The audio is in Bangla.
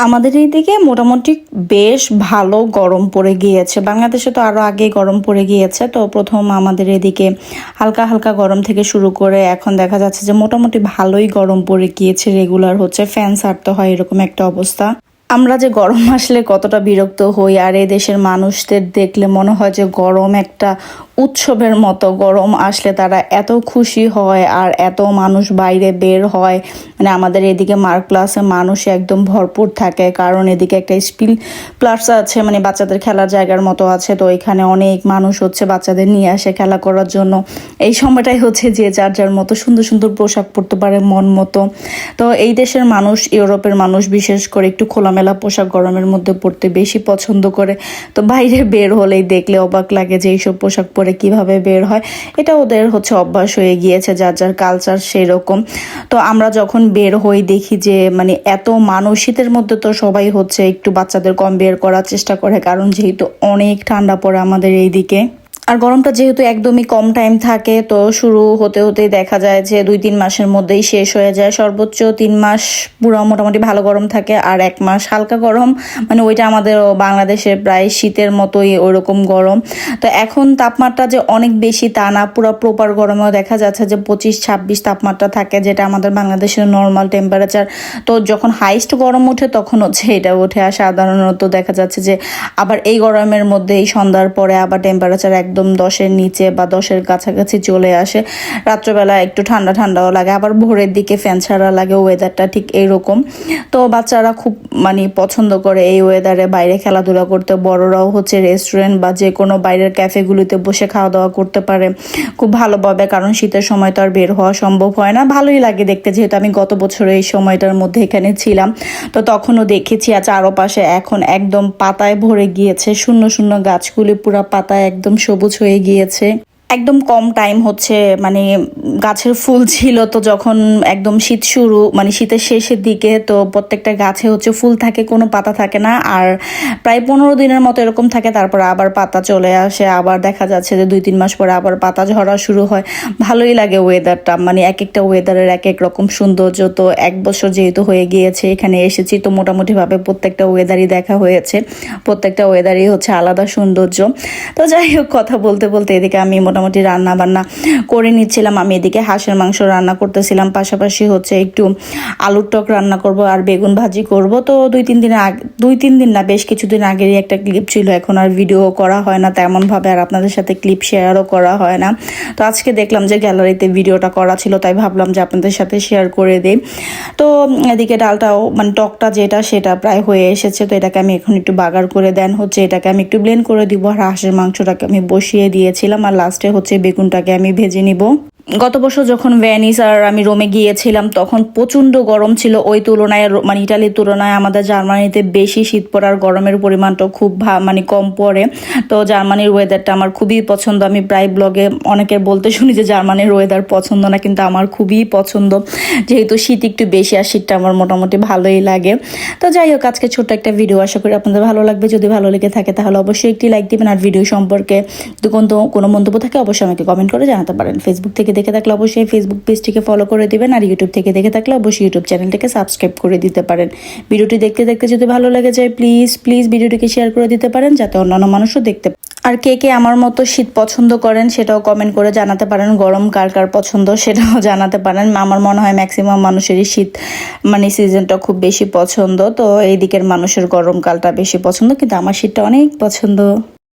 আমাদের এইদিকে মোটামুটি বেশ ভালো গরম পড়ে গিয়েছে। বাংলাদেশে তো আরও আগে গরম পড়ে গিয়েছে। তো প্রথম আমাদের এদিকে হালকা হালকা গরম থেকে শুরু করে এখন দেখা যাচ্ছে যে মোটামুটি ভালোই গরম পড়ে গিয়েছে, রেগুলার হচ্ছে ফ্যান ছাড়তে হয় এরকম একটা অবস্থা। আমরা যে গরম আসলে কতটা বিরক্ত হই, আর এই দেশের মানুষদের দেখলে মনে হয় যে গরম একটা উৎসবের মতো। গরম আসলে তারা এত খুশি হয় আর এত মানুষ বাইরে বের হয়। মানে আমাদের এদিকে মার্ক প্লাসে মানুষ একদম ভরপুর থাকে, কারণ এদিকে একটা স্পিল প্লাজা আছে, মানে বাচ্চাদের খেলার জায়গার মতো আছে। তো এখানে অনেক মানুষ হচ্ছে বাচ্চাদের নিয়ে আসে খেলা করার জন্য। এই সময়টাই হচ্ছে যে যার যার মতো সুন্দর সুন্দর পোশাক পরতে পারে মন মতো। তো এই দেশের মানুষ, ইউরোপের মানুষ বিশেষ করে একটু খোলামেলা পোশাক গরমের মধ্যে পরতে বেশি পছন্দ করে। তো বাইরে বের হলেই দেখলে অবাক লাগে যে এইসব পোশাক পরে কিভাবে বের হয়। এটা ওদের হচ্ছে অভ্যাস হয়ে গিয়েছে, যার যার কালচার সেরকম। তো আমরা যখন বের হই দেখি যে মানে এত মানুষ, শীতের মধ্যে তো সবাই হচ্ছে একটু বাচ্চাদের কম বের করার চেষ্টা করে, কারণ যেহেতু অনেক ঠান্ডা পড়ে আমাদের এইদিকে। আর গরমটা যেহেতু একদমই কম টাইম থাকে, তো শুরু হতে হতেই দেখা যায় যে 2-3 মাসের মধ্যেই শেষ হয়ে যায়। সর্বোচ্চ 3 মাস পুরো মোটামুটি ভালো গরম থাকে, আর 1 মাস হালকা গরম, মানে ওইটা আমাদের বাংলাদেশের প্রায় শীতের মতোই ওইরকম গরম। তো এখন তাপমাত্রা যে অনেক বেশি তা না, পুরো প্রপার গরমেও দেখা যাচ্ছে যে 25-26 তাপমাত্রা থাকে, যেটা আমাদের বাংলাদেশের নর্মাল টেম্পারেচার। তো যখন হাইস্ট গরম ওঠে তখন হচ্ছে এটা ওঠে। আর সাধারণত দেখা যাচ্ছে যে আবার এই গরমের মধ্যে এই সন্ধ্যার পরে আবার টেম্পারেচার একদম 10-এর নিচে বা 10-এর কাছাকাছি চলে আসে। রাত্রবেলা একটু ঠান্ডা ঠান্ডাও লাগে, আবার ভোরের দিকে ফ্যান ছাড়া লাগে। ওয়েদারটা ঠিক এইরকম। তো বাচ্চারা খুব মানে পছন্দ করে এই ওয়েদারে বাইরে খেলাধুলা করতে। বড়রাও হচ্ছে রেস্টুরেন্ট বা যে কোনো বাইরের ক্যাফেগুলিতে বসে খাওয়া দাওয়া করতে পারে খুব ভালোভাবে, কারণ শীতের সময় তো আর বের হওয়া সম্ভব হয় না। ভালোই লাগে দেখতে, যেহেতু আমি গত বছর এই সময়টার মধ্যে এখানে ছিলাম, তো তখনও দেখেছি। আর চারপাশে এখন একদম পাতায় ভরে গিয়েছে, শূন্য শূন্য গাছগুলি পুরা পাতায় একদম সবুজ হয়ে গিয়েছে। একদম কম টাইম হচ্ছে মানে গাছের ফুল ছিল। তো যখন একদম শীত শুরু, মানে শীতের শেষের দিকে, তো প্রত্যেকটা গাছে হচ্ছে ফুল থাকে, কোনো পাতা থাকে না। আর প্রায় 15 দিনের মতো এরকম থাকে, তারপর আবার পাতা চলে আসে। আবার দেখা যাচ্ছে যে 2-3 মাস পরে আবার পাতা ঝরা শুরু হয়। ভালোই লাগে ওয়েদারটা, মানে এক একটা ওয়েদারের এক এক রকম সৌন্দর্য। তো 1 বছর যেহেতু হয়ে গিয়েছে এখানে এসেছি, তো মোটামুটিভাবে প্রত্যেকটা ওয়েদারই দেখা হয়েছে। প্রত্যেকটা ওয়েদারই হচ্ছে আলাদা সৌন্দর্য। তো যাই হোক, কথা বলতে বলতে এদিকে আমি মোটামুটি রান্না বান্না করে নিচ্ছিলাম। আমি এদিকে হাঁসের মাংস রান্না করতেছিলাম, পাশাপাশি হচ্ছে একটু আলুর টক রান্না করব আর বেগুন ভাজি করব। তো 2-3 দিন না, বেশ কিছুদিন আগেরই একটা ক্লিপ ছিল, এখন আর ভিডিও করা হয় না তেমনভাবে, আর আপনাদের সাথে ক্লিপ শেয়ারও করা হয় না। তো আজকে দেখলাম যে গ্যালারিতে ভিডিওটা করা ছিল, তাই ভাবলাম যে আপনাদের সাথে শেয়ার করে দিই। তো এদিকে ডালটাও, মানে টকটা যেটা সেটা প্রায় হয়ে এসেছে। তো এটাকে আমি এখন একটু বাগার করে দেন হচ্ছে এটাকে আমি একটু ব্লেন্ড করে দিব। আর হাঁসের মাংসটাকে আমি বসিয়ে দিয়েছিলাম, আর লাস্টে হচ্ছে বেগুনটাকে আমি ভেজে নিব। গত বছর যখন ভ্যানিস আর আমি রোমে গিয়েছিলাম তখন প্রচণ্ড গরম ছিল। ওই তুলনায় মানে ইটালির তুলনায় আমাদের জার্মানিতে বেশি শীত পড়ার, গরমের পরিমাণটাও খুব মানে কম পড়ে। তো জার্মানির ওয়েদারটা আমার খুবই পছন্দ। আমি প্রায় ব্লগে অনেকের বলতে শুনি যে জার্মানির ওয়েদার পছন্দ না, কিন্তু আমার খুবই পছন্দ, যেহেতু শীত একটু বেশি আর শীতটা আমার মোটামুটি ভালোই লাগে। তো যাই হোক, আজকে ছোট্ট একটা ভিডিও, আশা করি আপনাদের ভালো লাগবে। যদি ভালো লেগে থাকে তাহলে অবশ্যই একটি লাইক দিবেন, আর ভিডিও সম্পর্কে কোনো মন্তব্য থাকে অবশ্যই আমাকে কমেন্ট করে জানাতে পারেন। ফেসবুক থেকে দেখে থাকলে অবশ্যই ফেসবুক পেজটিকে ফলো করে দিবেন, আর ইউটিউব থেকে দেখে থাকলে অবশ্যই ইউটিউব চ্যানেলটিকে সাবস্ক্রাইব করে দিতে পারেন। ভিডিওটি দেখতে দেখতে যদি ভালো লেগে যায় প্লিজ ভিডিওটিকে শেয়ার করে দিতে পারেন, যাতে অন্যান্য মানুষও দেখতে। আর কে কে আমার মতো শীত পছন্দ করেন সেটাও কমেন্ট করে জানাতে পারেন। গরম কার কার পছন্দ সেটাও জানাতে পারেন। আমার মনে হয় ম্যাক্সিমাম মানুষেরই শীত মানে সিজনটা খুব বেশি পছন্দ। তো এই দিকের মানুষের গরমকালটা বেশি পছন্দ, কিন্তু আমার শীতটা অনেক পছন্দ।